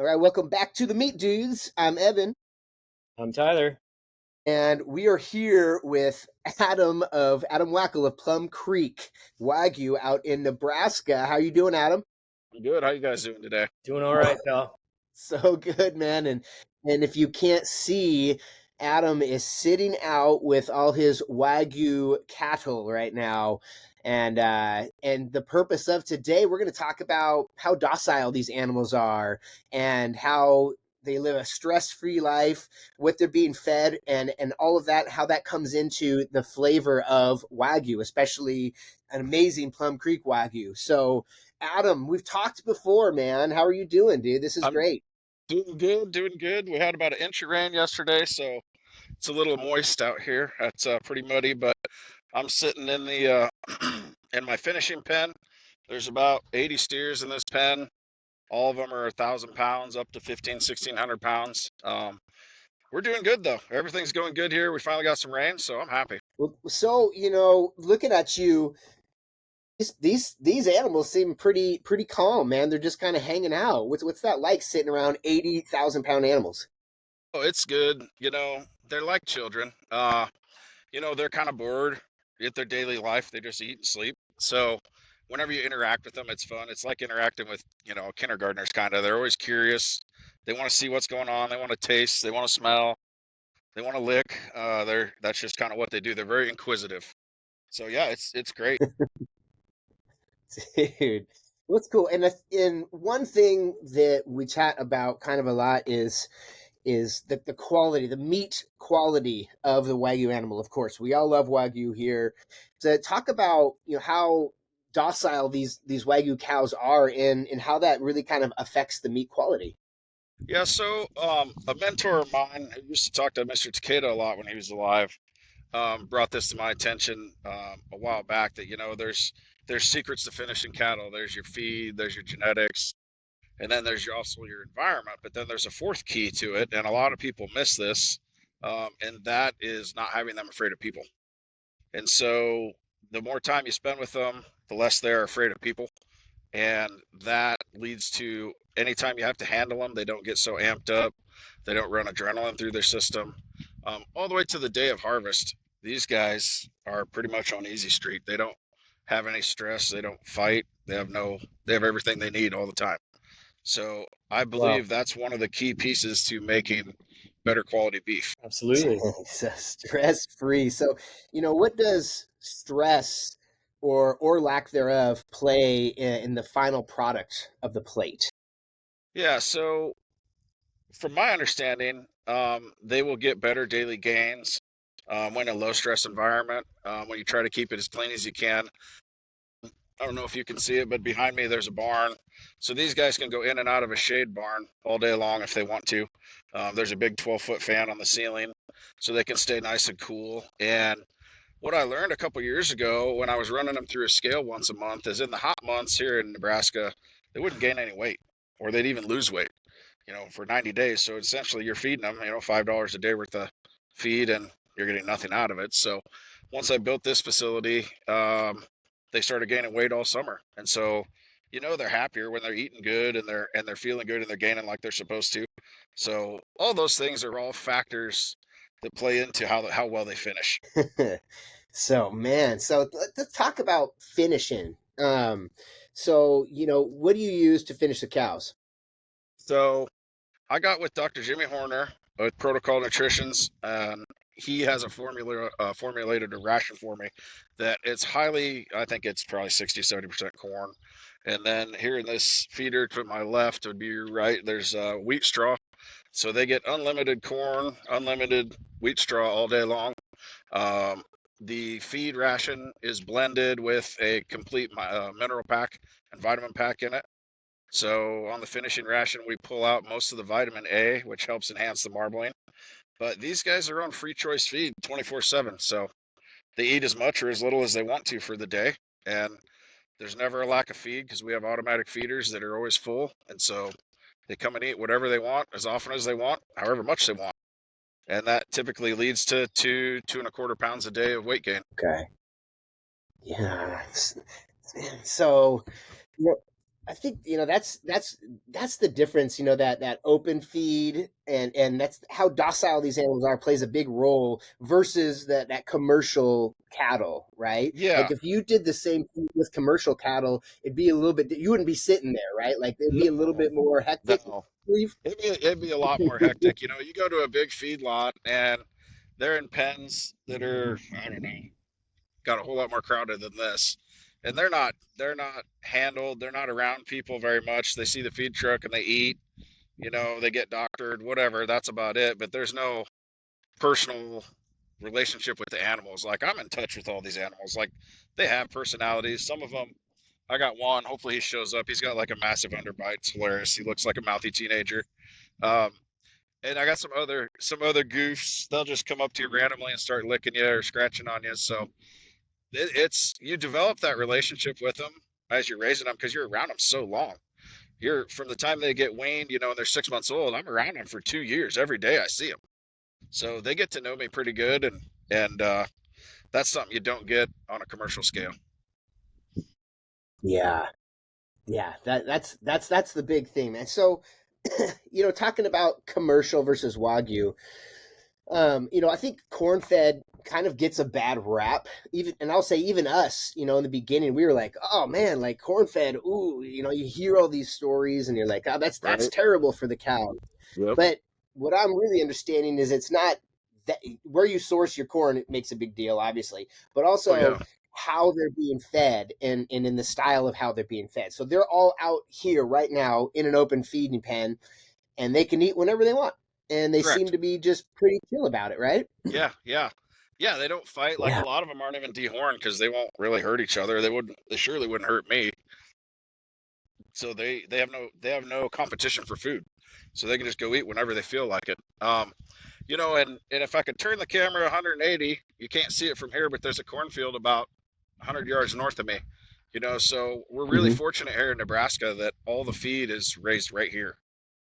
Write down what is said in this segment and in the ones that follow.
All right, welcome back to the Meat Dudes. I'm Evan, I'm Tyler. and we are here with Adam Wackel of Plum Creek Wagyu out in Nebraska. How you doing, Adam? I'm good. How you guys doing today? Doing all right, pal. So good, man. And if you can't see, Adam is sitting out with all his Wagyu cattle right now. And the purpose of today, we're going to talk about how docile these animals are and how they live a stress-free life, what they're being fed, and all of that, how that comes into the flavor of Wagyu, especially an amazing Plum Creek Wagyu. So Adam, we've talked before, man. How are you doing, dude? This is I'm great. doing good, doing good. We had about an inch of rain yesterday, so it's a little moist out here. It's pretty muddy, but I'm sitting in the in my finishing pen. There's about 80 steers in this pen. All of them are 1,000 pounds, up to 1,600 pounds. We're doing good though. Everything's going good here. We finally got some rain, so I'm happy. Well, so looking at you, these animals seem pretty calm, man. They're just kind of hanging out. What's that like sitting around 80,000 pound animals? Oh, it's good. They're like children. They're kind of bored at their daily life. They just eat and sleep. So whenever you interact with them, it's fun. It's like interacting with, kindergartners kind of. They're always curious. They want to see what's going on. They want to taste. They want to smell. They want to lick. That's just kind of what they do. They're very inquisitive. So yeah, it's great. Dude, what's cool. And one thing that we chat about kind of a lot is the quality, the meat quality of the Wagyu animal. Of course, we all love Wagyu here. So talk about how docile these Wagyu cows are and how that really kind of affects the meat quality. Yeah, so a mentor of mine who used to talk to Mr. Takeda a lot when he was alive brought this to my attention a while back that there's secrets to finishing cattle. There's your feed, there's your genetics, and then there's also your environment. But then there's a fourth key to it, and a lot of people miss this, and that is not having them afraid of people. And so the more time you spend with them, the less they're afraid of people, and that leads to anytime you have to handle them, they don't get so amped up, they don't run adrenaline through their system, all the way to the day of harvest. These guys are pretty much on easy street. They don't have any stress. They don't fight. They have everything they need all the time. So I Wow. believe that's one of the key pieces to making better quality beef. Absolutely. Stress free. So, what does stress or lack thereof play in the final product of the plate? Yeah. So from my understanding, they will get better daily gains when in a low stress environment. When you try to keep it as clean as you can. I don't know if you can see it, but behind me there's a barn. So these guys can go in and out of a shade barn all day long if they want to. There's a big 12-foot fan on the ceiling, so they can stay nice and cool. And what I learned a couple years ago when I was running them through a scale once a month is in the hot months here in Nebraska, they wouldn't gain any weight, or they'd even lose weight, for 90 days. So essentially you're feeding them, $5 a day worth of feed, and you're getting nothing out of it. So once I built this facility, they started gaining weight all summer. And so, they're happier when they're eating good and they're feeling good and they're gaining like they're supposed to. So all those things are all factors that play into how well they finish. So man, so let's talk about finishing. So what do you use to finish the cows? So I got with Dr. Jimmy Horner with Protocol Nutritions, and he has a formula formulated a ration for me that it's I think it's probably 60-70% corn. And then here in this feeder to my left would be your right, there's wheat straw. So they get unlimited corn, unlimited wheat straw all day long. Um, the feed ration is blended with a complete mineral pack and vitamin pack in it. So on the finishing ration, we pull out most of the vitamin A, which helps enhance the marbling. But these guys are on free choice feed 24/7. So they eat as much or as little as they want to for the day. And there's never a lack of feed because we have automatic feeders that are always full. And so they come and eat whatever they want, as often as they want, however much they want. And that typically leads to 2.25 pounds a day of weight gain. Okay. Yeah. So, I think that's the difference. That open feed and that's how docile these animals are plays a big role versus that commercial cattle, right? Yeah, Like if you did the same thing with commercial cattle, it'd be a little bit. You wouldn't be sitting there, right? Like it'd be a little no, bit more hectic. no. Leave. It'd be a lot more hectic. You go to a big feedlot and they're in pens that are, I don't know, got a whole lot more crowded than this. And they're not handled, they're not around people very much. They see the feed truck and they eat, they get doctored, whatever, that's about it. But there's no personal relationship with the animals. Like I'm in touch with all these animals. Like they have personalities. Some of them, I got one, hopefully he shows up. He's got like a massive underbite. It's hilarious. He looks like a mouthy teenager. Um, and I got some other goofs. They'll just come up to you randomly and start licking you or scratching on you. So it's you develop that relationship with them as you're raising them because you're around them so long. You're from the time they get weaned, and they're 6 months old. I'm around them for 2 years. Every day I see them, so they get to know me pretty good, and that's something you don't get on a commercial scale. Yeah, yeah. That's the big thing, man. So, talking about commercial versus Wagyu. I think corn fed kind of gets a bad rap. Even, and I'll say even us, in the beginning, we were like, oh man, like corn fed. Ooh, you hear all these stories, and you're like, oh, that's Right. terrible for the cow. Yep. But what I'm really understanding is it's not that where you source your corn, it makes a big deal, obviously, but Oh yeah. also how they're being fed and in the style of how they're being fed. So they're all out here right now in an open feeding pen, and they can eat whenever they want. And they seem Correct. to be just pretty chill about it, right? Yeah, yeah, yeah. They don't fight. Like a Yeah. lot of them aren't even dehorned because they won't really hurt each other. They wouldn't. They surely wouldn't hurt me. So they have no competition for food. So they can just go eat whenever they feel like it. And if I could turn the camera 180, you can't see it from here, but there's a cornfield about 100 yards north of me. So we're really Hmm. fortunate here in Nebraska that all the feed is raised right here.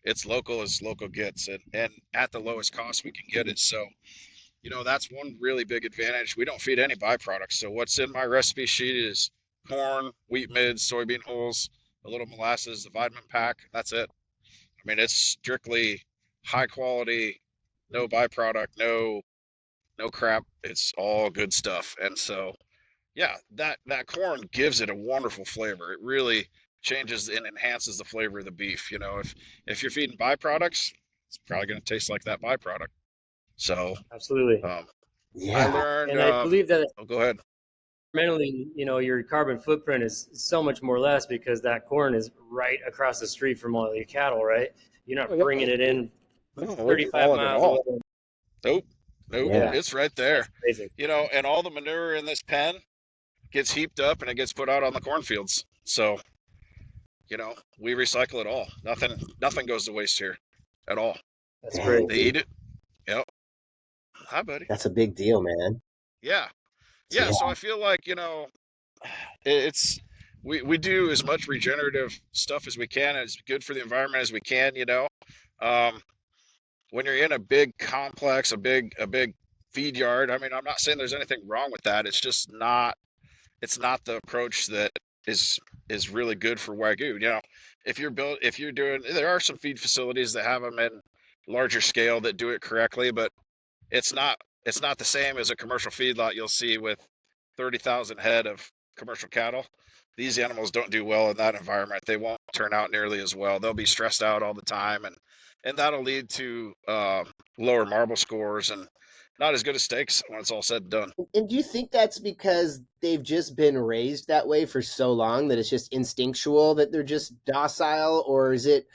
It's local as local gets, and at the lowest cost we can get it. So, that's one really big advantage. We don't feed any byproducts. So what's in my recipe sheet is corn, wheat midds, soybean hulls, a little molasses, the vitamin pack. That's it. I mean, it's strictly high quality, no byproduct, no crap. It's all good stuff. And so, yeah, that corn gives it a wonderful flavor. It really changes and enhances the flavor of the beef. If you're feeding byproducts, it's probably going to taste like that byproduct. So, Absolutely. um, I Yeah. learned. And I believe that Oh, go ahead. environmentally, your carbon footprint is so much more less because that corn is right across the street from all your cattle, right? You're Oh, not yeah. bringing it in No, we're not 35 hauling it miles all. away. Nope, nope. Yeah. Yeah, It's right that's there. amazing. And all the manure in this pen gets heaped up and it gets put out on the cornfields. So, we recycle it all. Nothing goes to waste here at all. That's Dang, great. They dude. eat it. Yep. Hi, buddy. That's a big deal, man. Yeah. Yeah. Yeah. So I feel like, it's we do as much regenerative stuff as we can, as good for the environment as we can. Um, when you're in a big complex, a big feed yard, I mean, I'm not saying there's anything wrong with that. It's not the approach that is really good for Wagyu. If you're doing, there are some feed facilities that have them in larger scale that do it correctly, but it's not it's not the same as a commercial feedlot you'll see with 30,000 head of commercial cattle. These animals don't do well in that environment. They won't turn out nearly as well. They'll be stressed out all the time, and that'll lead to lower marble scores and not as good as steaks when it's all said and done. And do you think that's because they've just been raised that way for so long that it's just instinctual that they're just docile, or is it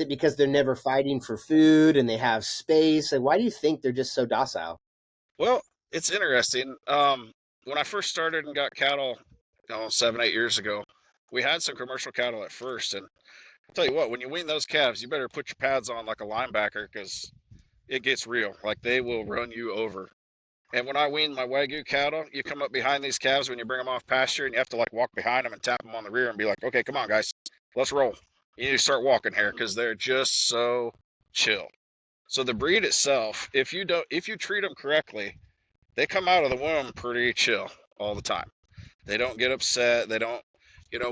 because they're never fighting for food and they have space? Like, why do you think they're just so docile? Well, it's interesting. When I first started and got cattle, 7, 8 years ago, we had some commercial cattle at first, and I'll tell you what, when you wean those calves, you better put your pads on like a linebacker because it gets real. Like they will run you over. And when I wean my Wagyu cattle, you come up behind these calves when you bring them off pasture, and you have to like walk behind them and tap them on the rear and be like, "Okay, come on, guys, let's roll." You need to start walking here because they're just so chill. So the breed itself, if you treat them correctly, they come out of the womb pretty chill all the time. They don't get upset. They don't,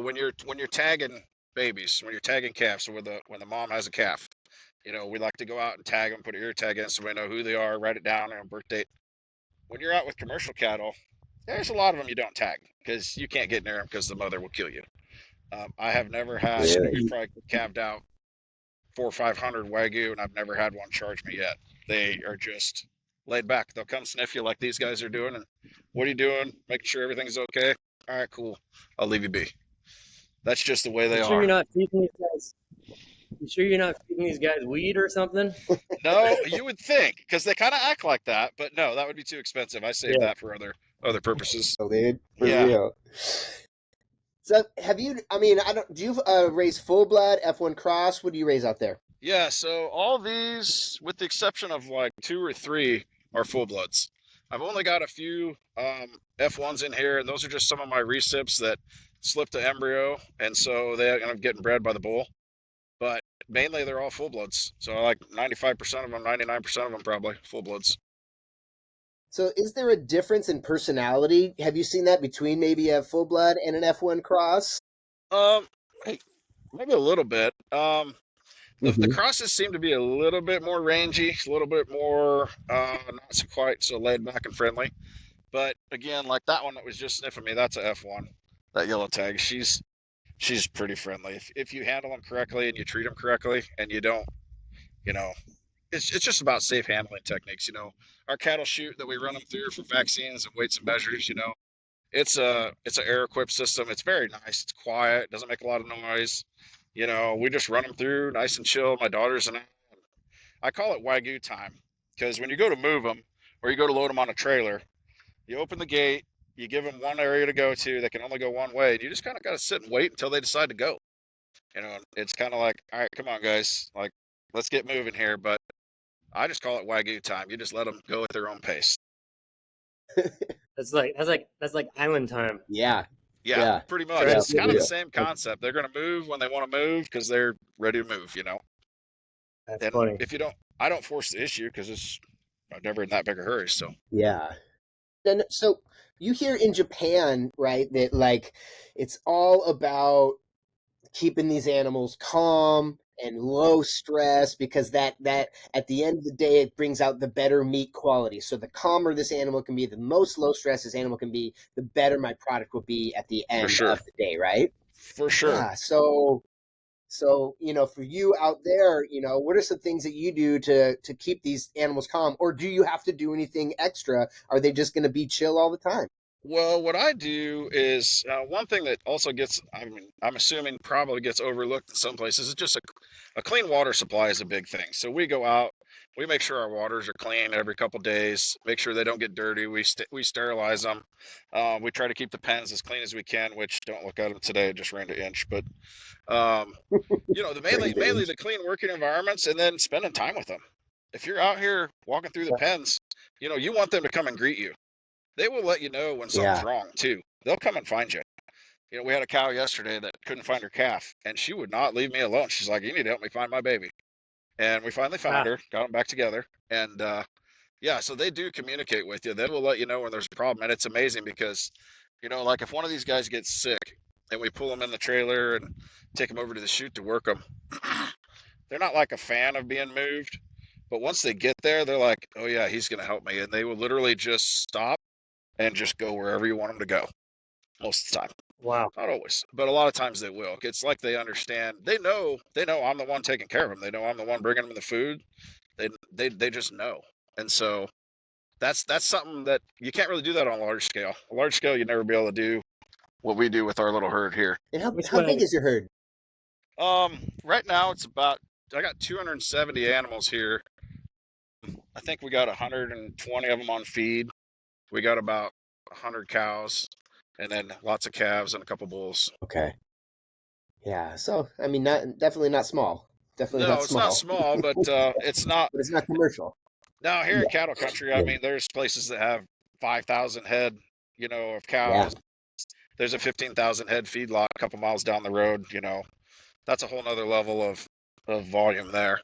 when you're tagging babies, when you're tagging calves, so when the mom has a calf, we like to go out and tag them, put an ear tag in so we know who they are, write it down, and birth date. When you're out with commercial cattle, there's a lot of them you don't tag because you can't get near them because the mother will kill you. I have never had, Really? we've probably calved out 400 or 500 Wagyu, and I've never had one charge me yet. They are just laid back. They'll come sniff you like these guys are doing, and what are you doing? Making sure everything's okay. All right, cool. I'll leave you be. That's just the way they You sure are. you're not feeding these guys? You sure you're not feeding these guys weed or something? No, you would think, because they kind of act like that, but no, that would be too expensive. I save that for other purposes. Oh, dude, for Yeah. real. So have you, I mean, do you raise full blood, F1 cross? What do you raise out there? Yeah, so all these, with the exception of like 2 or 3, are full bloods. I've only got a few F1s in here, and those are just some of my recips that slipped to embryo, and so they end up getting bred by the bull. But mainly they're all full bloods. So like 95% of them, 99% of them probably full bloods. So is there a difference in personality? Have you seen that between maybe a full blood and an F1 cross? Maybe a little bit. The crosses seem to be a little bit more rangy, a little bit more not so quite so laid back and friendly. But again, like that one that was just sniffing me, that's a F1. That yellow tag, she's pretty friendly. If you handle them correctly and you treat them correctly, and you don't, it's just about safe handling techniques. Our cattle chute that we run them through for vaccines and weights and measures. It's an air equipped system. It's very nice. It's quiet. Doesn't make a lot of noise. We just run them through nice and chill. My daughters and I call it Wagyu time, because when you go to move them or you go to load them on a trailer, you open the gate, you give them one area to go to. They can only go one way, and you just kind of got to sit and wait until they decide to go. It's kind of like, all right, come on, guys, like let's get moving here. But I just call it Wagyu time. You just let them go at their own pace. That's like island time. Yeah, pretty much. Yeah, it's kind of the same concept. They're going to move when they want to move because they're ready to move. That's and funny. If you don't, I don't force the issue because I'm never in that big a hurry. So yeah. And so you hear in Japan, right, that like it's all about keeping these animals calm and low stress, because that at the end of the day it brings out the better meat quality. So the calmer this animal can be, the most low stress this animal can be, the better my product will be at the end of the day, right? For sure. Yeah. So for you out there, what are some things that you do to keep these animals calm, or do you have to do anything extra? Are they just going to be chill all the time? Well, what I do is one thing that also gets, I'm assuming probably gets overlooked in some places, is just a clean water supply is a big thing. So we go out, we make sure our waters are clean every couple days, make sure they don't get dirty. We sterilize them. We try to keep the pens as clean as we can, which don't look at them today. It just rained an inch, but mainly the clean working environments, and then spending time with them. If you're out here walking through the pens, you want them to come and greet you. They will let you know when something's wrong too. They'll come and find you. We had a cow yesterday that couldn't find her calf, and she would not leave me alone. She's like, "You need to help me find my baby." And we finally found her, got them back together, and so they do communicate with you. They will let you know when there's a problem, and it's amazing because, like if one of these guys gets sick, and we pull them in the trailer and take them over to the chute to work them, they're not like a fan of being moved, but once they get there, they're like, "Oh yeah, he's going to help me," and they will literally just stop and just go wherever you want them to go. Most of the time. Wow. Not always, but a lot of times they will. It's like they understand. They know I'm the one taking care of them. They know I'm the one bringing them the food. They just know. And so that's something that you can't really do that on a large scale. A large scale, you'd never be able to do what we do with our little herd here. And how big is your herd? Right now I got 270 animals here. I think we got 120 of them on feed. We got about 100 cows, and then lots of calves and a couple bulls. Okay. Yeah. So, definitely not small. Definitely not small. No, it's not small, but it's not. But it's not commercial. Now, here in cattle country, there's places that have 5,000 head, of cows. Yeah. There's a 15,000 head feedlot a couple miles down the road. That's a whole nother level of volume there.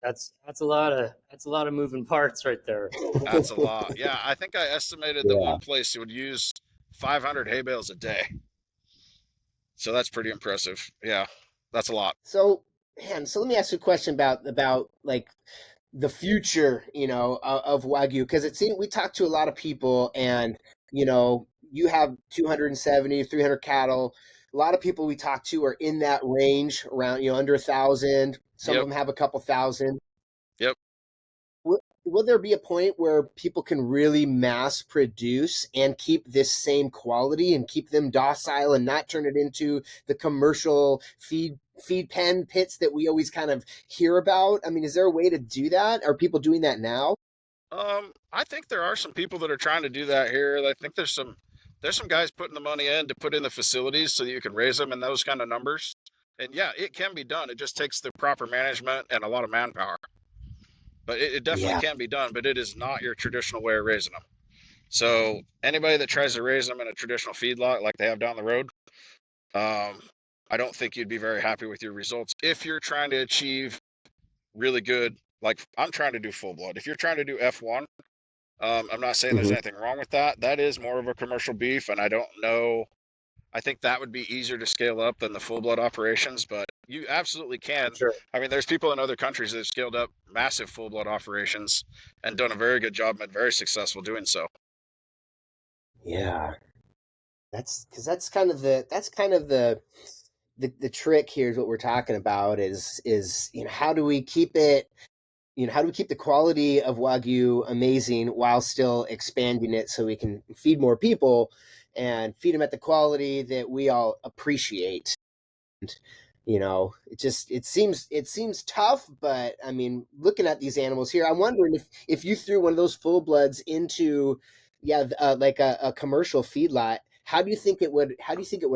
That's a lot of moving parts right there. That's a lot. Yeah, I think I estimated that one place would use 500 hay bales a day. So that's pretty impressive. Yeah, that's a lot. So, man, so let me ask you a question about like the future, of Wagyu, because it seems we talked to a lot of people, and you have 270, 300 cattle. A lot of people we talk to are in that range, around under 1,000. Some of Yep, them have a couple thousand. yep. Will there be a point where people can really mass produce and keep this same quality and keep them docile and not turn it into the commercial feed pen pits that we always kind of hear about? I mean, is there a way to do that? Are people doing that now? I think there are some people that are trying to do that here. I think there's some guys putting the money in to put in the facilities so that you can raise them in those kind of numbers. And yeah, it can be done. It just takes the proper management and a lot of manpower. But it definitely Yeah. can be done. But it is not your traditional way of raising them. So anybody that tries to raise them in a traditional feedlot like they have down the road, um, I don't think you'd be very happy with your results if you're trying to achieve really good. Like I'm trying to do full blood. If you're trying to do F1, I'm not saying there's Hmm. anything wrong with that. That is more of a commercial beef, and I don't know. I think that would be easier to scale up than the full blood operations, but you absolutely can. Sure. I mean, there's people in other countries that have scaled up massive full blood operations and done a very good job and been very successful doing so. Yeah. That's because that's kind of the trick here is what we're talking about is how do we keep it, how do we keep the quality of Wagyu amazing while still expanding it so we can feed more people and feed them at the quality that we all appreciate? It seems tough, but I mean, looking at these animals here, I'm wondering if you threw one of those full bloods into, yeah, like a commercial feedlot, how do you think it would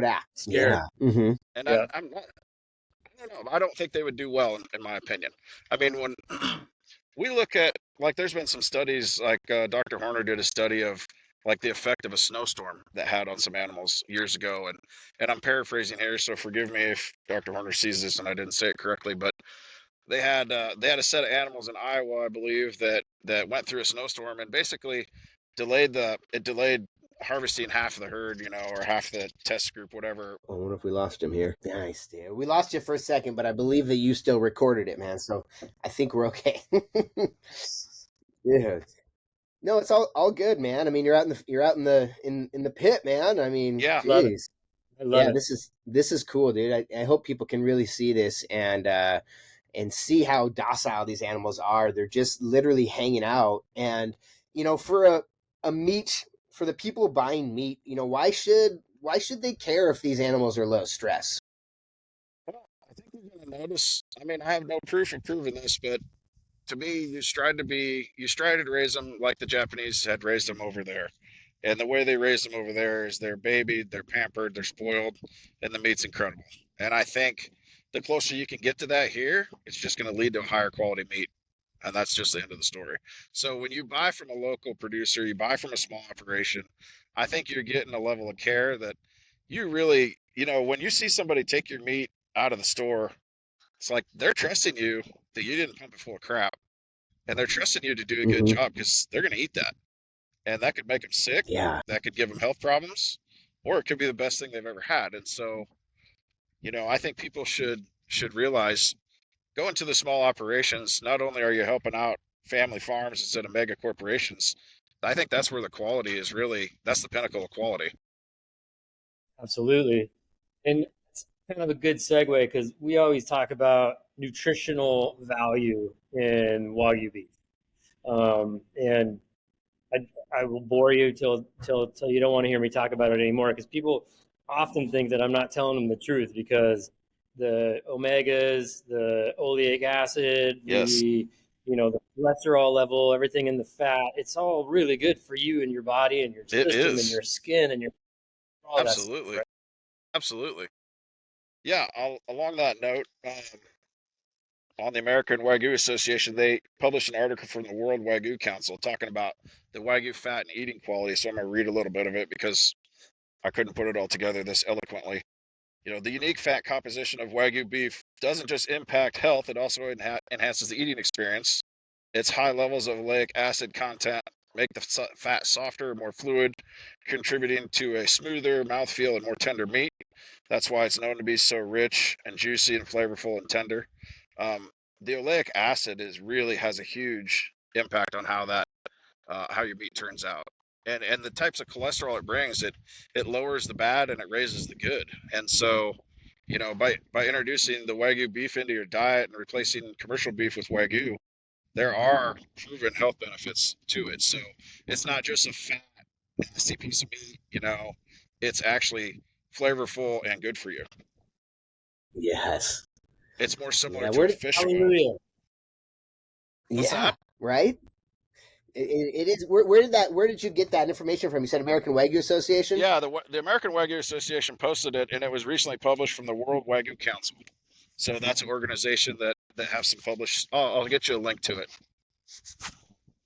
act? Scared. Yeah. Mm-hmm. And Yeah. I'm not, I don't know. I don't think they would do well, in my opinion. I mean, when we look at, like, there's been some studies, like Dr. Horner did a study of like the effect of a snowstorm that had on some animals years ago, and I'm paraphrasing here, so forgive me if Dr. Horner sees this and I didn't say it correctly, but they had a set of animals in Iowa, I believe, that went through a snowstorm and basically delayed harvesting half of the herd, or half the test group, whatever. I wonder if we lost him here. Nice, dude. We lost you for a second, but I believe that you still recorded it, man. So I think we're okay. Yeah. No, it's all good, man. I mean, you're out in the pit, man. I mean, Yeah, Love it. geez. I love Yeah, it. this is cool, dude. I hope people can really see this and see how docile these animals are. They're just literally hanging out. And for a meat for the people buying meat, why should they care if these animals are low stress? well, I think you're going to notice. I mean, I have no proof of proving this, but to me, you strive to raise them like the Japanese had raised them over there. And the way they raise them over there is they're babied, they're pampered, they're spoiled, and the meat's incredible. And I think the closer you can get to that here, it's just going to lead to a higher quality meat. And that's just the end of the story. So when you buy from a local producer, you buy from a small operation, I think you're getting a level of care that you really, when you see somebody take your meat out of the store, it's like they're trusting you that you didn't pump it full of crap. And they're trusting you to do a good Hmm. job because they're going to eat that. And that could make them sick. Yeah. That could give them health problems, or it could be the best thing they've ever had. And so, I think people should realize going to the small operations. Not only are you helping out family farms instead of mega corporations, I think that's where the quality is really. That's the pinnacle of quality. Absolutely. And it's kind of a good segue because we always talk about nutritional value in Wagyu beef. And I will bore you till you don't want to hear me talk about it anymore because people often think that I'm not telling them the truth because the omegas, the oleic acid, Yes, the cholesterol level, everything in the fat, it's all really good for you and your body and your it system and is. your skin and your all that stuff, Absolutely, right? absolutely. Yeah. Along that note, on the American Wagyu Association, they published an article from the World Wagyu Council talking about the Wagyu fat and eating quality. So I'm going to read a little bit of it because I couldn't put it all together this eloquently. The unique fat composition of Wagyu beef doesn't just impact health, it also enhances the eating experience. Its high levels of oleic acid content make the fat softer, more fluid, contributing to a smoother mouthfeel and more tender meat. That's why it's known to be so rich and juicy and flavorful and tender. The oleic acid really has a huge impact on how your meat turns out. And the types of cholesterol it brings, it lowers the bad and it raises the good. And so, by introducing the Wagyu beef into your diet and replacing commercial beef with Wagyu, there are proven health benefits to it. So it's not just a fat, nasty piece of meat, it's actually flavorful and good for you. Yes. It's more similar Yeah. to a fish oil. Hallelujah. What's Yeah. that? Right. It is. Where did you get that information from? You said American Wagyu Association? Yeah, the American Wagyu Association posted it, and it was recently published from the World Wagyu Council. So that's an organization that have some published. I'll get you a link to it.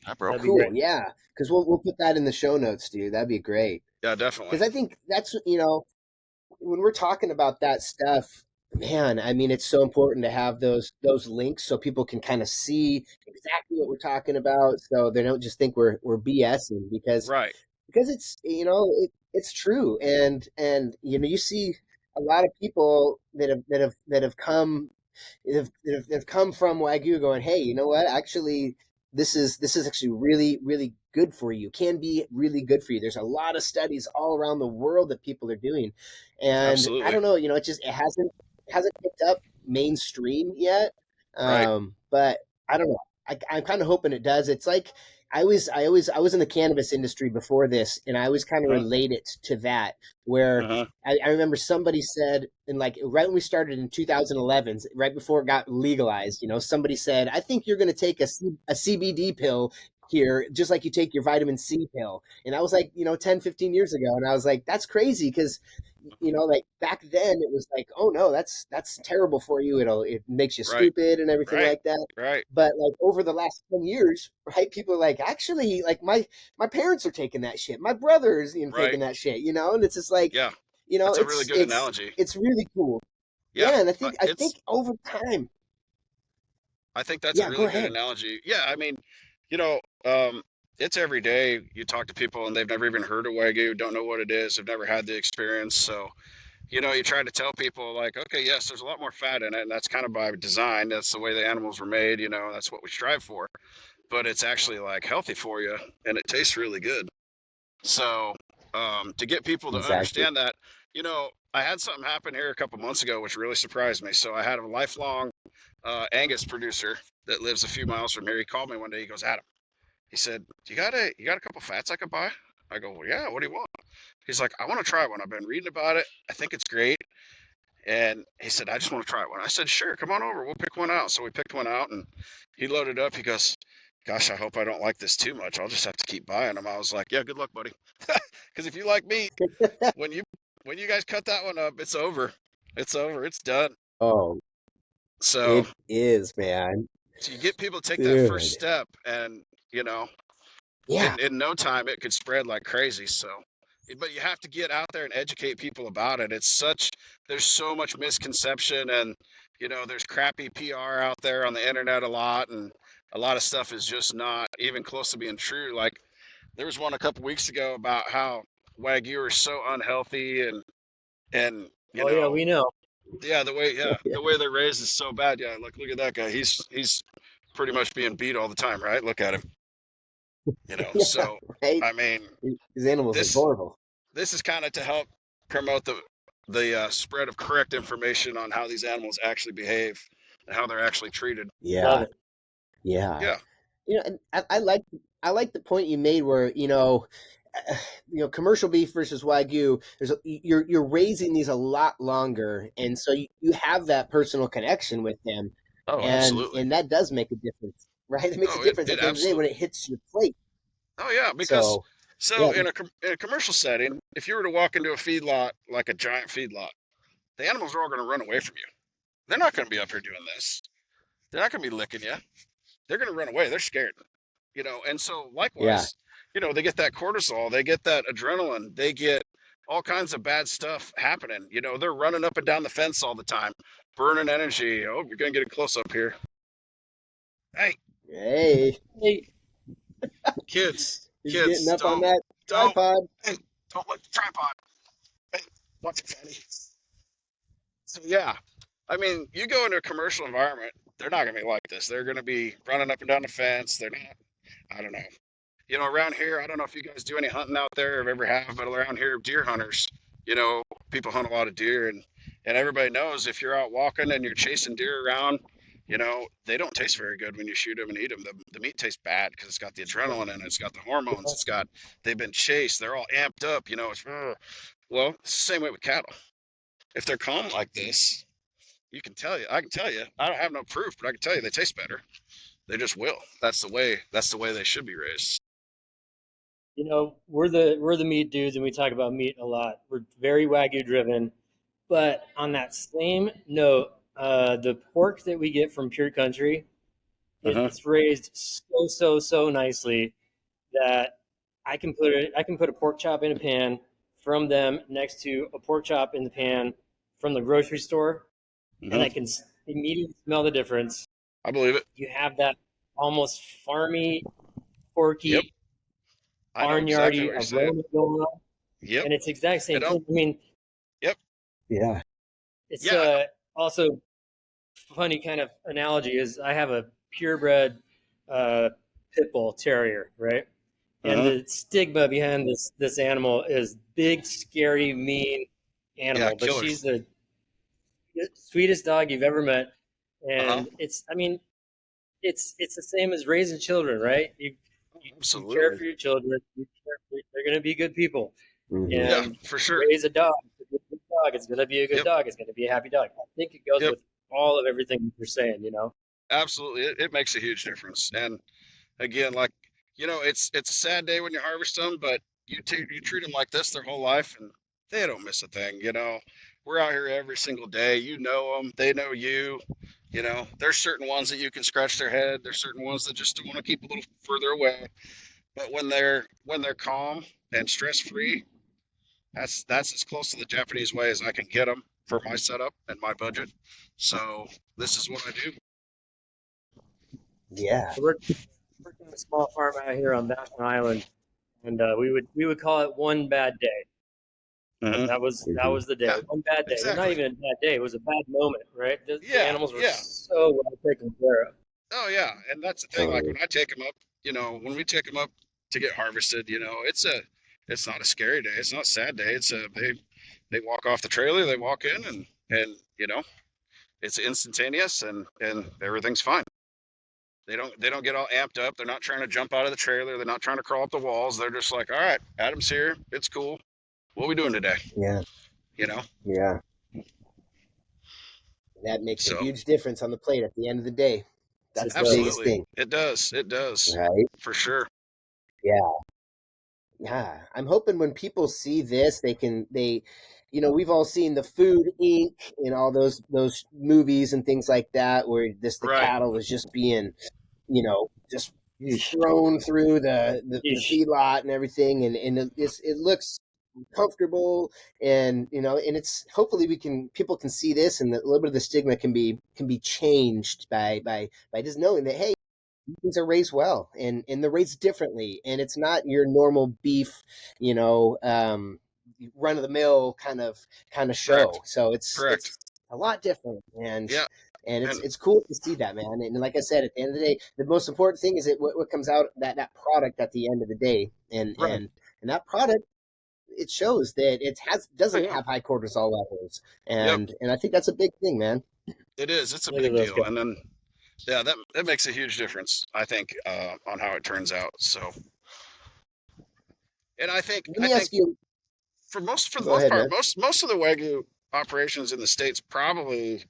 I broke. That'd be great. Cool. Yeah. Because we'll put that in the show notes, dude. That'd be great. Yeah, definitely. Because I think that's when we're talking about that stuff, man, I mean, it's so important to have those links so people can kind of see exactly what we're talking about, so they don't just think we're BSing Right. because it's it's true, and you see a lot of people that have come that have come from Wagyu going, hey, you know what? Actually, this is actually really, really good for you. Can be really good for you. There's a lot of studies all around the world that people are doing, and Absolutely. I don't know. It hasn't picked up mainstream yet. Right. But I don't know. I'm kind of hoping it does. It's like I was in the cannabis industry before this, and I always kind of relate it to that. Where I remember somebody said, and like right when we started in 2011, right before it got legalized, somebody said, "I think you're going to take a CBD pill here, just like you take your vitamin C pill." And I was like, 10, 15 years ago, and I was like, that's crazy because like back then it was like, oh no, that's terrible for you. It makes you stupid and everything like that. Right. But like over the last 10 years, right, people are like, actually, like my parents are taking that shit. My brother's taking that shit, and it's just like, Yeah. That's a really good it's analogy. It's really cool. Yeah. And I think over time. I think that's a really good analogy. Yeah, I mean, it's every day you talk to people and they've never even heard of Wagyu, don't know what it is, have never had the experience. So, you try to tell people like, okay, yes, there's a lot more fat in it, and that's kind of by design. That's the way the animals were made, that's what we strive for. But it's actually like healthy for you and it tastes really good. So, to get people to understand that, I had something happen here a couple months ago which really surprised me. So I had a lifelong Angus producer that lives a few miles from here. He called me one day. He goes, Adam, he said, you got a couple fats I could buy? I go, well, yeah, what do you want? He's like, I want to try one. I've been reading about it. I think it's great. And he said, I just want to try one. I said, sure, come on over. We'll pick one out. So we picked one out and he loaded up. He goes, gosh, I hope I don't like this too much. I'll just have to keep buying them. I was like, yeah, good luck, buddy. Because if you like meat, when you guys cut that one up, it's over. It's over. It's done. Oh, so it is, man. So you get people to take that first step, and in no time it could spread like crazy. So, but you have to get out there and educate people about it. There's so much misconception, and there's crappy PR out there on the internet a lot, and a lot of stuff is just not even close to being true. Like there was one a couple weeks ago about how Wagyu are so unhealthy, and yeah, we know. Yeah, the way they're raised is so bad. Yeah, look at that guy. He's pretty much being beat all the time, right? Look at him. So right? I mean, these animals are horrible. This is kind of to help promote the spread of correct information on how these animals actually behave and how they're actually treated. Yeah. Yeah. And I like the point you made where commercial beef versus Wagyu. You're raising these a lot longer, and so you have that personal connection with them. Oh, absolutely. And that does make a difference, right? It makes a difference at the end of the day when it hits your plate. Oh yeah, because in a commercial setting, if you were to walk into a feedlot, like a giant feedlot, the animals are all going to run away from you. They're not going to be up here doing this. They're not going to be licking you. They're going to run away. They're scared. And so likewise, they get that cortisol, they get that adrenaline, they get all kinds of bad stuff happening. They're running up and down the fence all the time, burning energy. Oh, you're going to get a close up here. Hey. Kids. He's getting up on that tripod. Hey, don't let the tripod. Hey, watch it, Fatty. So yeah, I mean, you go into a commercial environment, they're not gonna be like this. They're gonna be running up and down the fence. They're not. I don't know. Around here, I don't know if you guys do any hunting out there or ever have, but around here, deer hunters, you know, people hunt a lot of deer, and everybody knows if you're out walking and you're chasing deer around, they don't taste very good when you shoot them and eat them. The meat tastes bad because it's got the adrenaline in it, it's got the hormones, they've been chased, they're all amped up, it's, well, it's the same way with cattle. If they're calm like this, I can tell you, I don't have no proof, but I can tell you they taste better. They just will. That's the way they should be raised. We're the meat dudes, and we talk about meat a lot. We're very Wagyu driven, but on that same note, the pork that we get from Pure Country, Uh-huh. it's raised so nicely that I can put a pork chop in a pan from them next to a pork chop in the pan from the grocery store, and Uh-huh. I can immediately smell the difference. I believe it. You have that almost farmy, Yep. porky, I know exactly barnyardy what you're saying. aroma going on, Yep. and it's the exact It same don't. thing. I mean, Yep. Yeah. it's Yeah. also funny kind of analogy is I have a purebred uh, pit bull terrier, right? And Uh-huh. the stigma behind this animal is big, scary, mean Yeah. animal, but she's Killers. the sweetest dog you've ever met. Uh-huh. And I mean, it's the same as raising children, right? You care Absolutely. for your children. They're going to be good people. Hmm. Yeah. And For sure. raise a dog. It's a good dog. It's going to be a good Yep. dog. It's going to be a happy dog. I think it goes Yep. with all of everything you're saying. Absolutely. It makes a huge difference. And again, like, it's a sad day when you harvest them, but you treat them like this their whole life, and they don't miss a thing. We're out here every single day. You know them. They know you. There's certain ones that you can scratch their head. There's certain ones that just want to keep a little further away. But when they're calm and stress free, that's as close to the Japanese way as I can get them for my setup and my budget. So this is what I do. Yeah. So we're working on a small farm out here on Baffin Island, and we would call it one bad day. That, Hmm. that was that Hmm. was the day. Yeah, One bad day. Well, not exactly. even a bad day. It was a bad moment, right? The Yeah, animals were yeah. so well taken care of. Oh yeah, and that's the thing. Like Totally. when I take them up, when we take them up to get harvested, it's not a scary day. It's not a sad day. They walk off the trailer, they walk in, and it's instantaneous, and everything's fine. They don't get all amped up. They're not trying to jump out of the trailer. They're not trying to crawl up the walls. They're just like, all right, Adam's here. It's cool. What are we doing today? Yeah. You know. Yeah. That makes a So huge difference on the plate at the end of the day. That's It the biggest does. absolutely, thing, it does. It does right? for sure. Yeah. Yeah. I'm hoping when people see this, we've all seen the Food Inc. and all those movies and things like that, where the Right. cattle is just being, just Yeesh. thrown through the Yeesh. feedlot and everything, and it looks comfortable, and it's hopefully people can see this, and a little bit of the stigma can be changed by just knowing that, hey, these are raised well, and they're raised differently, and it's not your normal beef, you know run of the mill kind of show. Correct. So it's Correct. a lot different, and Yeah. and it's And it's cool to see that, man. And like I said, at the end of the day, the most important thing is what comes out, that product at the end of the day, and right. and and that product, it shows that it Oh doesn't yeah. have high cortisol levels, Yep. and I think that's a big thing, man. It is. It's a Look at big those deal. guys. And then yeah, that makes a huge difference, I think, on how it turns out. So, and Let I me think ask you. for the Go most ahead, part, man. most of the Wagyu operations in the states probably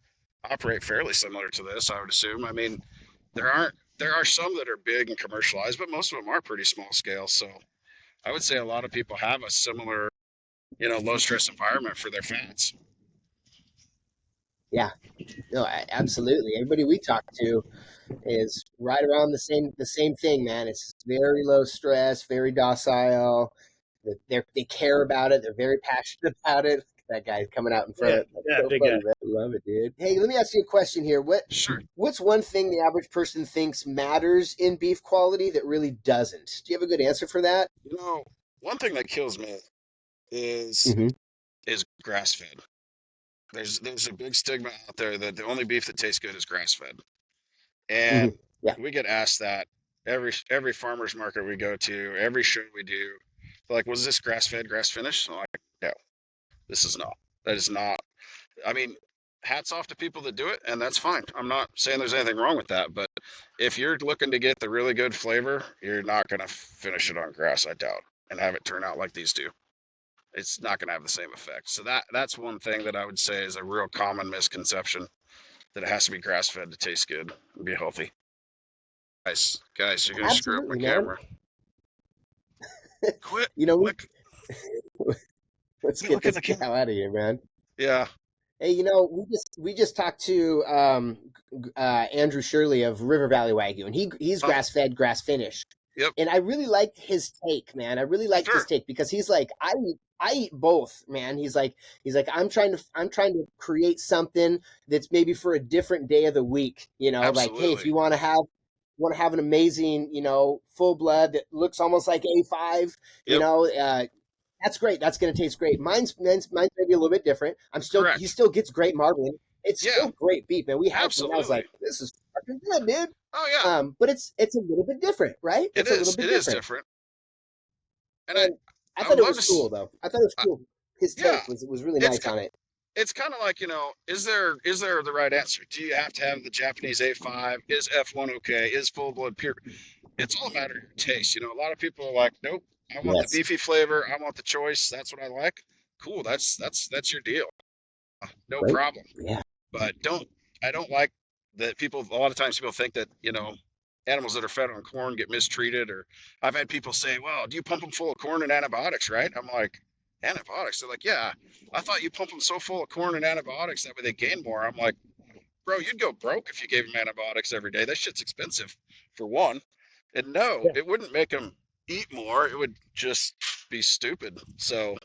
operate fairly similar to this. I would assume. I mean, there are some that are big and commercialized, but most of them are pretty small scale. So I would say a lot of people have a similar, low stress environment for their fats. Yeah, no, absolutely. Everybody we talk to is right around the same thing, man. It's very low stress, very docile. They care about it. They're very passionate about it. That guy's coming out in Yeah, front. That's yeah, so big guy. funny, man. I love it, dude. Hey, let me ask you a question here. Sure. What's one thing the average person thinks matters in beef quality that really doesn't? Do you have a good answer for that? You know, one thing that kills me is Hmm. is grass fed. there's a big stigma out there that the only beef that tastes good is grass fed, and Mhm. Yeah. we get asked that every farmers market we go to, every show we do. They're like, was this grass fed, grass finished? I'm like, no, this is not. That is not. I mean, hats off to people that do it, and that's fine. I'm not saying there's anything wrong with that, but if you're looking to get the really good flavor, you're not going to finish it on grass, I doubt, and have it turn out like these do. It's not going to have the same effect. So that's one thing that I would say is a real common misconception, that it has to be grass fed to taste good and be healthy. Guys, you're going to screw up my Absolutely, man. camera. Quit. You know, Look, let's quit get looking at this the the camera. hell out of here, man. Yeah. Hey, we just talked to Andrew Shirley of River Valley Wagyu, and he's Oh, grass fed, grass finished, yep. and I really liked his take, man. I really liked his Sure. take because he's like, I eat both, man. He's like I'm trying to create something that's maybe for a different day of the week. Like, hey, if Absolutely. you want to have an amazing, full blood that looks almost like A5, Yep. that's great. That's going to taste great. Mine's maybe a little bit different. He Correct. still gets great marbling. It's Yeah. still great beef, man. We had some, and I was Absolutely. like, this is fucking good, dude. Oh yeah. But it's a little bit different, right? It It's a little is. bit It is different. different. And And I I thought would it love was to. cool, though. I thought it was Uh, cool. His yeah. take was really It's nice on it. it's kind of like, is there the right answer? Do you have to have the Japanese A5? Is F1 okay? Is full blood pure? It's all a matter of your taste. A lot of people are like, nope, I want the Yes. beefy flavor. I want the choice. That's what I like. Cool. That's your deal. No Right? problem. Yeah. But I don't like that people. A lot of times people think that animals that are fed on corn get mistreated. Or I've had people say, well, do you pump them full of corn and antibiotics, right? I'm like, antibiotics? They're like, yeah. I thought you pump them so full of corn and antibiotics that way they gain more. I'm like, bro, you'd go broke if you gave them antibiotics every day. That shit's expensive, for one. And no, Yeah. it wouldn't make them eat more. It would just be stupid. So,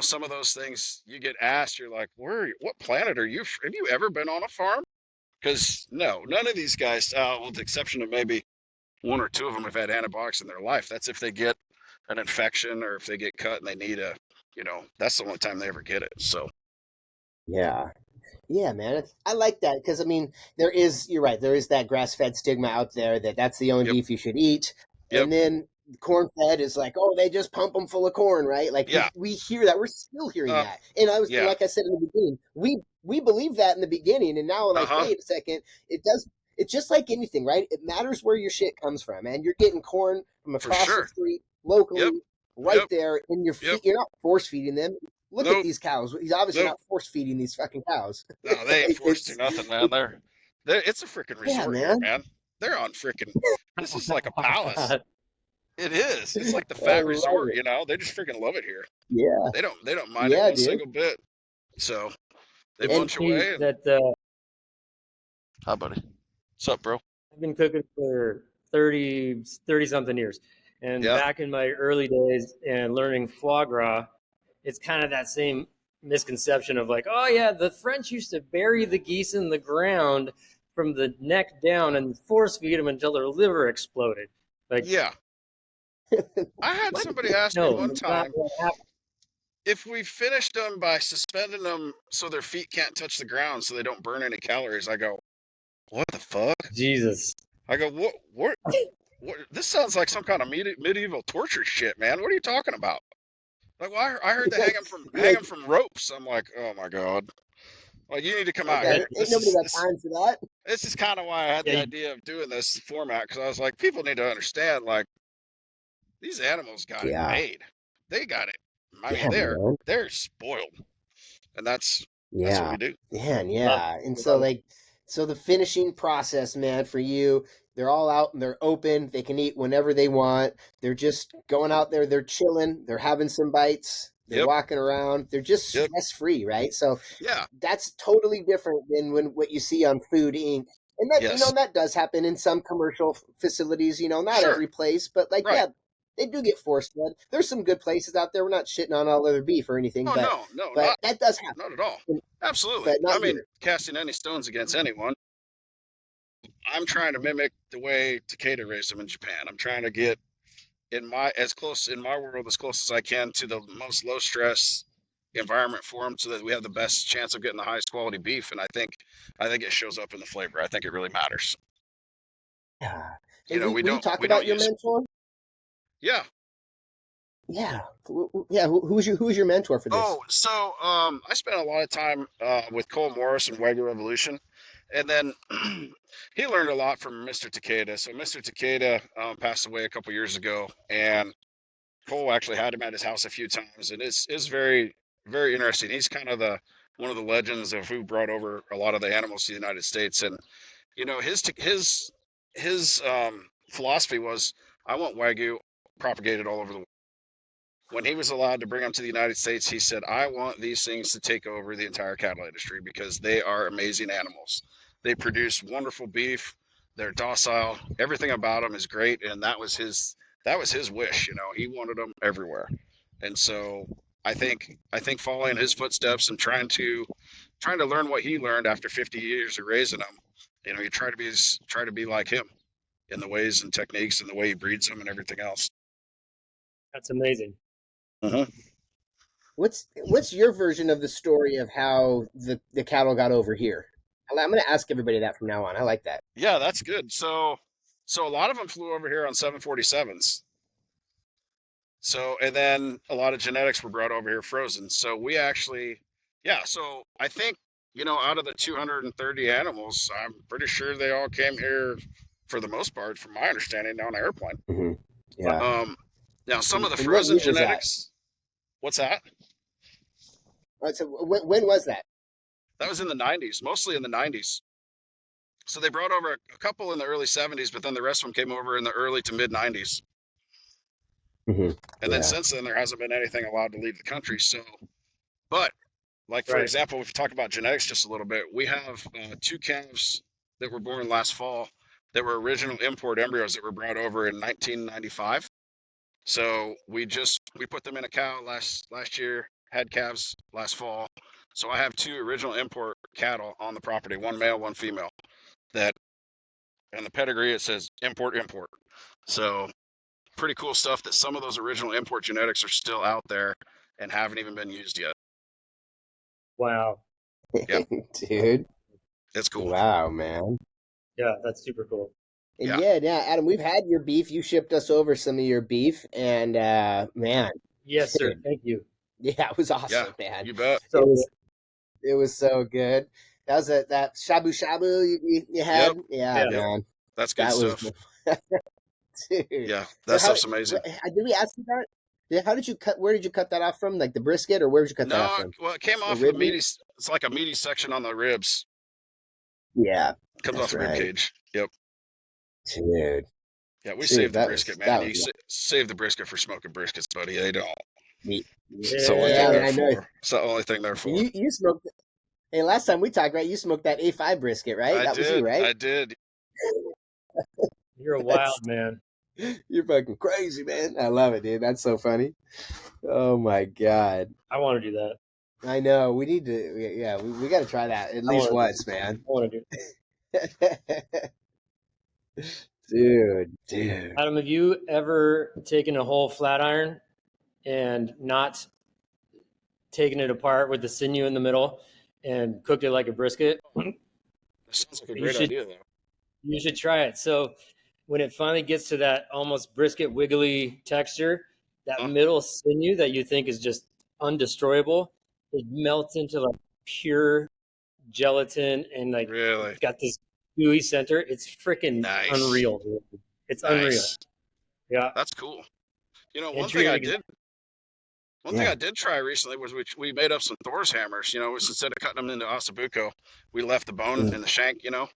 some of those things you get asked, you're like, what planet are you? Have you ever been on a farm? Because no, none of these guys, with the exception of maybe one or two of them, have had antibiotics in their life. That's if they get an infection or if they get cut and they need that's the only time they ever get it. So, Yeah. Yeah, man. I like that because you're right. There is that grass-fed stigma out there that's the only yep, beef you should eat, yep, and then corn-fed is like, oh, they just pump them full of corn, right? Like yeah, we hear that. We're still hearing uh, that, and yeah, like I said in the beginning, we believe that in the beginning, and now we're uh like, huh, wait a second, it does. It's just like anything, right? It matters where your shit comes from, and you're getting corn from for across the sure. street Yep, locally, right yep, there in your yep. feet. You're not force feeding them. Look at Nope, these cows. He's obviously nope. not force feeding these fucking cows. No, they ain't Like forced to nothing, man. It's a freaking yeah, resort here, man. man. They're on freaking. This is like a palace. It is. It's like the I fat love resort, it. They just freaking love it here. Yeah, They don't mind it yeah, one dude. single bit. So they It's And munch neat away and that hi buddy. What's up, bro? I've been cooking for 30 something years. And Yeah. back in my early days and learning foie gras, it's kind of that same misconception of like, oh yeah, the French used to bury the geese in the ground from the neck down and force feed them until their liver exploded. Like, Yeah. I had what? somebody ask me no, one that's not time what happened. if we finished them by suspending them so their feet can't touch the ground so they don't burn any calories. I go, what the fuck? Jesus. I go, what? This sounds like some kind of medieval torture shit, man. What are you talking about? Like, well, I heard they hang Like, 'em from ropes. I'm like, oh my god. Like, you need to come out yeah, here. ain't nobody got time for that. This is kind of why I had the Yeah, idea of doing this format, because I was like, people need to understand, like, these animals got it Yeah, made. They got it. I mean, yeah, they're man. they're spoiled, and that's what Yeah, we do. man, love yeah. And it. so Love it. like, so the finishing process, man, for you, they're all out and they're open. They can eat whenever they want. They're just going out there. They're chilling. They're having some bites. They're Yep, walking around. They're just yep, stress free, right? So yeah, that's totally different than what you see on Food Inc. And that yes, that does happen in some commercial facilities. Not sure, every place, but like right. yeah, they do get force fed. There's some good places out there. We're not shitting on all other beef or anything, Oh but no, no, that does happen, not at all. Absolutely. but not I mean, here. casting any stones against anyone. I'm trying to mimic the way Takeda raised them in Japan. I'm trying to get in my world as close as I can to the most low stress, environment for them so that we have the best chance of getting the highest quality beef. And I think it shows up in the flavor. I think it really matters. Yeah. Hey, You know, will you talk we about don't your use, mentor? yeah. Yeah. Yeah. Who's your mentor for this? Oh, so I spent a lot of time with Cole Morris and Wagyu Revolution, and then he learned a lot from Mr. Takeda. So Mr. Takeda passed away a couple years ago, and Cole actually had him at his house a few times, and it's very very interesting. He's kind of the one of the legends of who brought over a lot of the animals to the United States, and you know his philosophy was, I want Wagyu propagated all over the world. When he was allowed to bring them to the United States, he said, I want these things to take over the entire cattle industry because they are amazing animals. They produce wonderful beef. They're docile. Everything about them is great. And that was his wish. You know, he wanted them everywhere. And so I think following his footsteps and trying to learn what he learned after 50 years of raising them, you know, you try to be like him in the ways and techniques and the way he breeds them and everything else. That's amazing. Mm-hmm. What's your version of the story of how the cattle got over here? I'm going to ask everybody that from now on. I like that. Yeah, that's good. So a lot of them flew over here on 747s. So, and then a lot of genetics were brought over here frozen. So we actually, yeah, so I think, you know, out of the 230 animals, I'm pretty sure they all came here for the most part, from my understanding, on an airplane. Mm-hmm. Yeah. Now some of the And what frozen year was that? genetics, what's that? All right, so when was that? That was in the 90s, mostly in the 90s. So they brought over a couple in the early 70s, but then the rest of them came over in the early to mid 90s. Mm-hmm. And then Yeah. since then, there hasn't been anything allowed to leave the country. So, but like for Right. example, if you talk about genetics just a little bit, we have two calves that were born last fall that were original import embryos that were brought over in 1995. So we put them in a cow last year, had calves last fall. So I have two original import cattle on the property, one male, one female. That in the pedigree it says import import. So pretty cool stuff that some of those original import genetics are still out there and haven't even been used yet. Wow. Yeah, Dude. it's cool. Wow, man. Yeah, that's super cool. And Yeah. yeah, Adam, we've had your beef. You shipped us over some of your beef, and man, Yes, sir. Thank you. yeah, it was Yeah, awesome, man. you bet. So It was so good. That was that shabu shabu you had. Yep. Yeah, yeah, Yep. man, That's good that was stuff. dude. Yeah, So that stuff's amazing. did we ask you that? Yeah, how did you cut? Where did you cut that off from? Like the brisket, or where did you cut that off No, from? well, it came The off of the rib meaty. meat? It's like a meaty section on the ribs. Yeah, Comes off that's the rib right, cage. Yep. dude. Yeah, we Dude, saved the brisket, man. that You was save the brisket for smoking briskets, buddy. They don't. neat. It's the only Yeah, thing Yeah, man, they're I know. for. It's the only thing they're for. You smoked. Hey, last time we talked, right? You smoked that A5 brisket, right? I That was you, did. right? I did. you're a That's, wild man. you're fucking crazy, man. I love it, dude. That's so funny. Oh my god. I want to do that. I know. We need to. Yeah, we got to try that at least once, man. I want to do it. Dude. Adam, have you ever taken a whole flat iron and not taken it apart with the sinew in the middle and cooked it like a brisket? That sounds like a You great should idea, though. you should try it. So when it finally gets to that almost brisket wiggly texture, that Huh? middle sinew that you think is just undestroyable, it melts into like pure gelatin and like Really it's got this gooey center. It's freaking nice. unreal, dude. It's unreal. Nice. Yeah. That's cool. You know, It's really good. one thing I did try recently was we made up some Thor's hammers. You know, instead of cutting them into ossobuco, we left the bone in the shank. You know,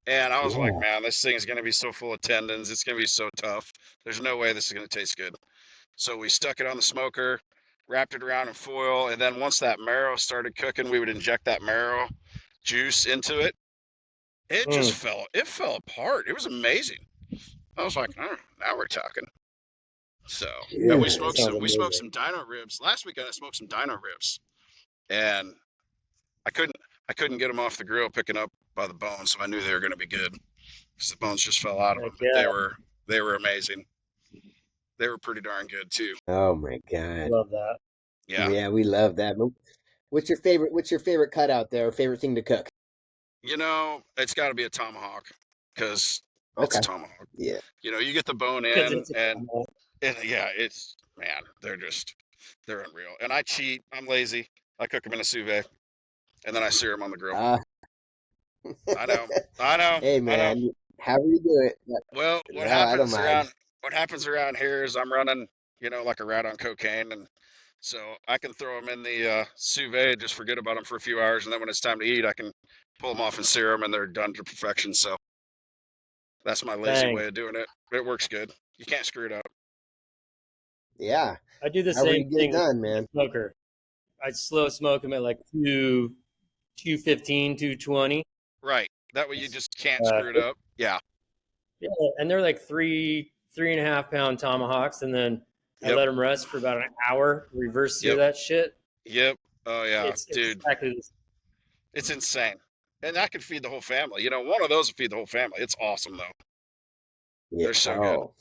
and I was like, Yeah. man, this thing is going to be so full of tendons. It's going to be so tough. There's no way this is going to taste good. So we stuck it on the smoker, wrapped it around in foil, and then once that marrow started cooking, we would inject that marrow juice into it. It fell apart. It was amazing. I was like, oh, now we're talking. So, Yeah, and that sounds we smoked amazing. some dino ribs. Last weekend I smoked some dino ribs, and I couldn't I couldn't get them off the grill picking up by the bone, so I knew they were going to be good because the bones just fell out of them. Heck But yeah, they were amazing. They were pretty darn good too. Oh my god. love that. Yeah. Yeah, we love that. What's your favorite cutout there? Or favorite thing to cook? It's got to be a tomahawk because it's a Okay. tomahawk. Yeah. You get the bone Because in, it's a and yeah, man, they're unreal. And I cheat. I'm lazy. I cook them in a sous vide, and then I sear them on the grill. Uh, I know, I know, hey I know. man, however you do it. Well, No, I don't mind. what happens around here is I'm running, like a rat on cocaine, and so I can throw them in the sous vide, just forget about them for a few hours, and then when it's time to eat, I can pull them off and sear them, and they're done to perfection. So that's my lazy dang. way of doing it. It works good. You can't screw it up. Yeah. I do the However same you get it thing with done, the man. smoker. I slow smoke them at like 215, 220. Right. That way you just can't Uh, screw it up. Yeah. yeah, and they're like 3.5 pound tomahawks, and then I Yep. let them rest for about an hour. Reverse sear Yep. that shit. Yep. Oh yeah, It's dude, exactly this. it's insane. And that could feed the whole family. One of those would feed the whole family. It's awesome though. Yeah. They're so good. Oh,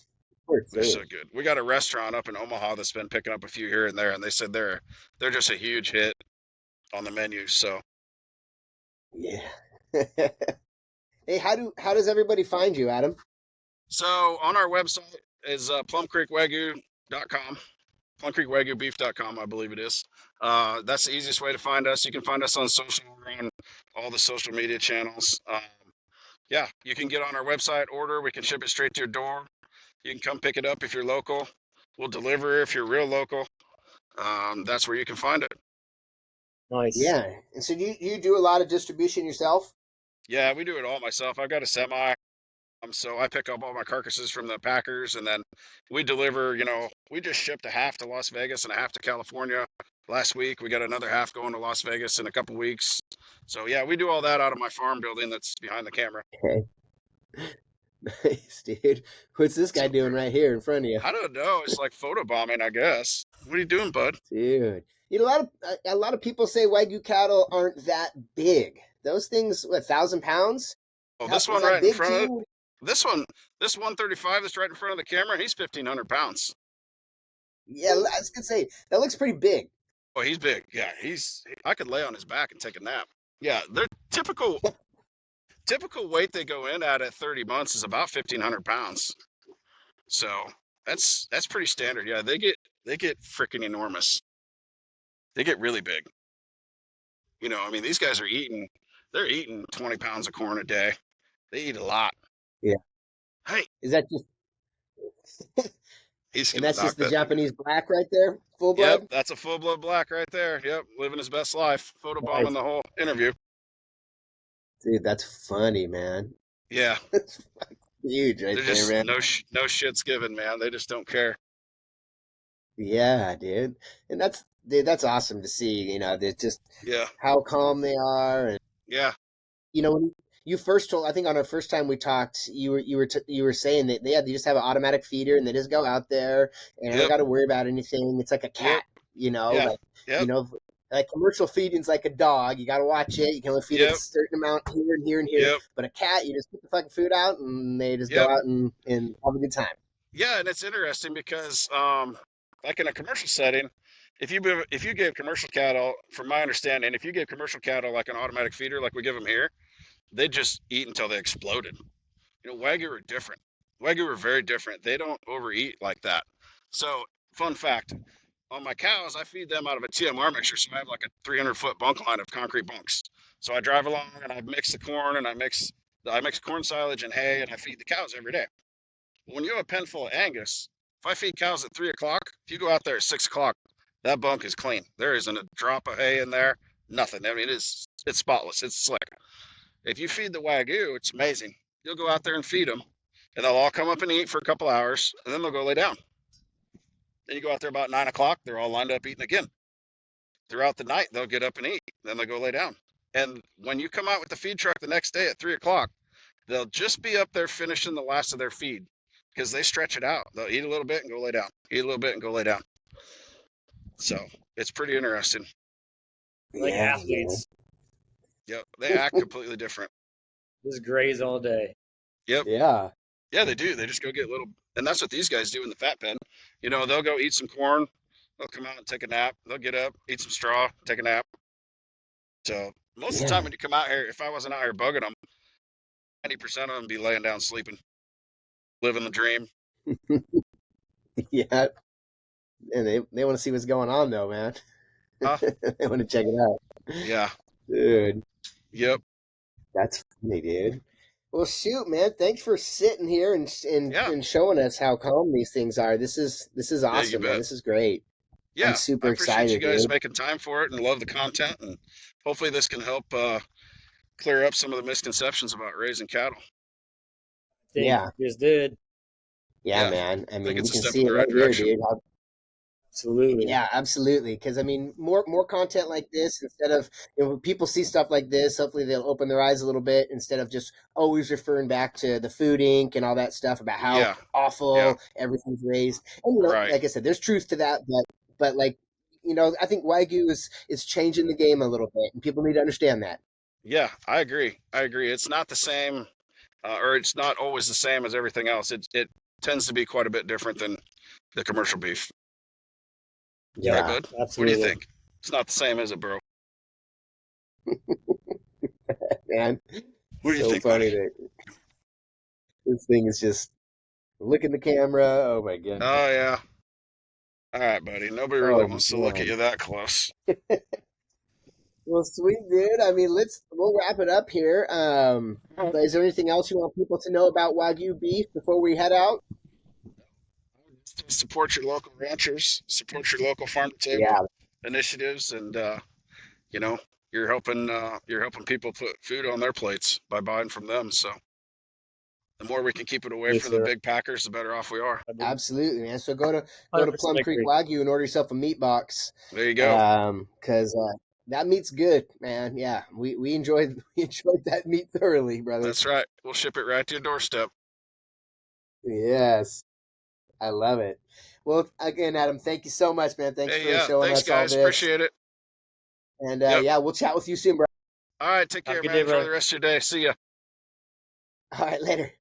for They're sure. so good. We got a restaurant up in Omaha that's been picking up a few here and there, and they said they're just a huge hit on the menu. So Yeah. Hey, how does everybody find you, Adam? so on our website is plumcreekwagyu.com. plumcreekwagyu.beef.com, I believe it is. That's the easiest way to find us. You can find us on on all the social media channels. Yeah, you can get on our website, order. We can ship it straight to your door. You can come pick it up if you're local. We'll deliver if you're real local. That's where you can find it. Nice. Yeah. And so you do a lot of distribution yourself? Yeah, we do it all myself. I've got a semi, so I pick up all my carcasses from the packers, and then we deliver. We just shipped a half to Las Vegas and a half to California last week. We got another half going to Las Vegas in a couple weeks. So yeah, we do all that out of my farm building that's behind the camera. Okay. Nice, dude. What's this guy So doing right here in front of you? I don't know. It's like photobombing, I guess. What are you doing, bud? Dude. A lot of people say Wagyu cattle aren't that big. Those things, what, 1,000 pounds? Oh, How, this is one that right in big to front of you? this one, this 135 that's right in front of the camera. He's 1,500 pounds. Yeah, I was gonna say that looks pretty big. Oh, he's big. Yeah, I could lay on his back and take a nap. Yeah, they're typical weight they go in at 30 months is about 1,500 pounds. So that's pretty standard. Yeah, they get freaking enormous. They get really big. I mean, these guys they're eating 20 pounds of corn a day. They eat a lot. Yeah. Hey, Is that just he's and gonna that's knock just the that thing. Japanese black right there? Full Yep, blood? that's a full blood black right there. Yep, living his best life. Photobombing Nice. the whole interview. Dude, that's funny, man. Yeah, That's huge right they're there, just man. no shits given, man. They just don't care. Yeah, dude. And that's awesome to see, they're just Yeah, how calm they are. And yeah, when you first told, I think on our first time we talked, you were saying that they just have an automatic feeder and they just go out there and they don't yep, got to worry about anything. It's like a yep, cat, yeah, you yep, know, like commercial feeding's like a dog. You got to watch it. You can only feed it a yep, certain amount here and here and here. yep, But a cat, you just put the fucking food out and they just go yep. out and have a good time. Yeah, and it's interesting because, like in a commercial setting, if you give commercial cattle, from my understanding, if you give commercial cattle like an automatic feeder, like we give them here, they just eat until they exploded. Wagyu are different. Wagyu are very different. They don't overeat like that. So, fun fact: on my cows, I feed them out of a TMR mixture. So I have like a 300-foot bunk line of concrete bunks. So I drive along and I mix the corn and I mix corn silage and hay and I feed the cows every day. When you have a pen full of Angus, if I feed cows at 3 o'clock, if you go out there at 6 o'clock, that bunk is clean. There isn't a drop of hay in there, nothing. I mean, it's spotless. It's slick. If you feed the Wagyu, it's amazing. You'll go out there and feed them, and they'll all come up and eat for a couple hours, and then they'll go lay down. Then you go out there about 9 o'clock, they're all lined up eating again. Throughout the night, they'll get up and eat, then they'll go lay down. And when you come out with the feed truck the next day at 3 o'clock, they'll just be up there finishing the last of their feed because they stretch it out. They'll eat a little bit and go lay down, eat a little bit and go lay down. So it's pretty interesting. Like Yeah, man. athletes, Yep, they act completely different. just graze all day. Yep, Yeah. yeah, they do. They just go get little, and that's what these guys do in the fat pen. They'll go eat some corn. They'll come out and take a nap. They'll get up, eat some straw, take a nap. So most of the time Yeah. when you come out here, if I wasn't out here bugging them, 90% of them be laying down sleeping, living the dream. Yeah. And they want to see what's going on though, man. Huh? They want to check it out. Yeah. Dude, Yep. that's funny, dude. Well, shoot, man. Thanks for sitting here Yeah. and showing us how calm these things are. This is Yeah, you awesome, man. bet. This is great. I'm Yeah. I super appreciate you excited, guys dude. making time for it and love the content. And hopefully this can help clear up some of the misconceptions about raising cattle. I think Yeah. you just did. Yeah, Yeah. man. I I think mean, we it's a can step see in it the right right here, direction. dude. Absolutely. Yeah, absolutely. Because I mean, more content like this instead of when people see stuff like this. Hopefully, they'll open their eyes a little bit instead of just always referring back to the Food Inc. and all that stuff about how Yeah. Yeah. awful everything's raised. And Right. like I said, there's truth to that, but like I think Wagyu is changing the game a little bit, and people need to understand that. Yeah, I agree. I agree. It's not the same, or it's not always the same as everything else. It tends to be quite a bit different than the commercial beef. Yep. Right, Yeah, bud? What do you Absolutely. think? It's not the same, is it, bro? man. What do you So think, buddy? funny that this thing is just look in the camera. Oh my goodness. Oh yeah. All right, buddy. Nobody really Oh wants to look at man. you that close. Well, sweet dude. I mean, we'll wrap it up here. But is there anything else you want people to know about Wagyu beef before we head out? Support your local ranchers, support your local farm to table Yeah, initiatives, and you know, you're helping people put food on their plates by buying from them. So the more we can keep it away Yes, from the sir. big packers, the better off we are. I believe absolutely, man. So go to 100% Plum Creek agree. Wagyu and order yourself a meat box. There you go. Because that meat's good, man. Yeah, we enjoyed we enjoyed that meat thoroughly, brother. That's right. We'll ship it right to your doorstep. Yes, I love it. Well, again, Adam, thank you so much, man. Thanks Hey, for yeah. showing Thanks, us all guys. this. Appreciate it. And Yep. yeah, we'll chat with you soon, bro. All right. Take Have a care, good man. day, Enjoy the brother. rest of your day. See ya. All right, later.